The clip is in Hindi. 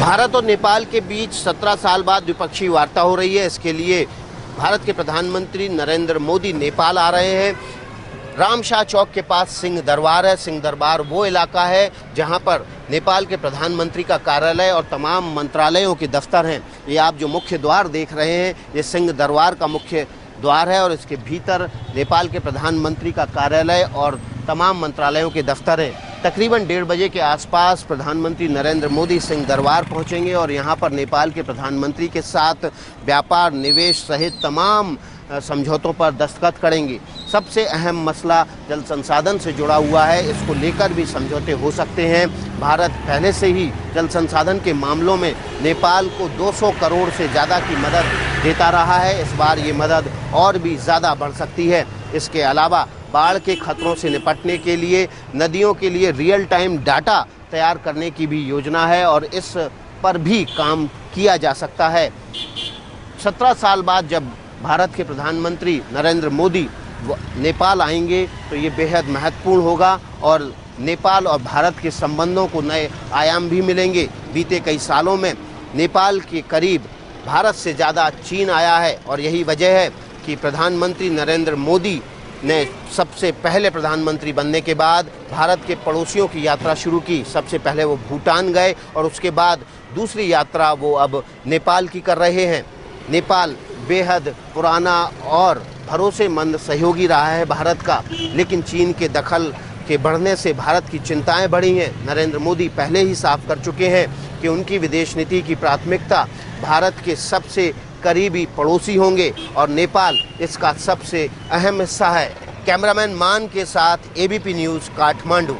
भारत और नेपाल के बीच 17 साल बाद द्विपक्षीय वार्ता हो रही है। इसके लिए भारत के प्रधानमंत्री नरेंद्र मोदी नेपाल आ रहे हैं। रामशाह चौक के पास सिंह दरबार है। सिंह दरबार वो इलाका है जहां पर नेपाल के प्रधानमंत्री का कार्यालय और तमाम मंत्रालयों के दफ्तर हैं। ये आप जो मुख्य द्वार देख रहे हैं, ये सिंह दरबार का मुख्य द्वार है और इसके भीतर नेपाल के प्रधानमंत्री का कार्यालय और तमाम मंत्रालयों के दफ्तर हैं। तकरीबन 1:30 बजे के आसपास प्रधानमंत्री नरेंद्र मोदी सिंह दरबार पहुंचेंगे और यहां पर नेपाल के प्रधानमंत्री के साथ व्यापार, निवेश सहित तमाम समझौतों पर दस्तखत करेंगे। सबसे अहम मसला जल संसाधन से जुड़ा हुआ है, इसको लेकर भी समझौते हो सकते हैं। भारत पहले से ही जल संसाधन के मामलों में नेपाल को 200 करोड़ से ज़्यादा की मदद देता रहा है। इस बार ये मदद और भी ज़्यादा बढ़ सकती है। इसके अलावा बाढ़ के खतरों से निपटने के लिए नदियों के लिए रियल टाइम डाटा तैयार करने की भी योजना है और इस पर भी काम किया जा सकता है। 17 साल बाद जब भारत के प्रधानमंत्री नरेंद्र मोदी नेपाल आएंगे तो ये बेहद महत्वपूर्ण होगा और नेपाल और भारत के संबंधों को नए आयाम भी मिलेंगे। बीते कई सालों में नेपाल के करीब भारत से ज़्यादा चीन आया है और यही वजह है कि प्रधानमंत्री नरेंद्र मोदी ने सबसे पहले प्रधानमंत्री बनने के बाद भारत के पड़ोसियों की यात्रा शुरू की। सबसे पहले वो भूटान गए और उसके बाद दूसरी यात्रा वो अब नेपाल की कर रहे हैं। नेपाल बेहद पुराना और भरोसेमंद सहयोगी रहा है भारत का, लेकिन चीन के दखल के बढ़ने से भारत की चिंताएं बढ़ी हैं। नरेंद्र मोदी पहले ही साफ कर चुके हैं कि उनकी विदेश नीति की प्राथमिकता भारत के सबसे करीबी पड़ोसी होंगे और नेपाल इसका सबसे अहम हिस्सा है। कैमरामैन मान के साथ एबीपी न्यूज़, काठमांडू।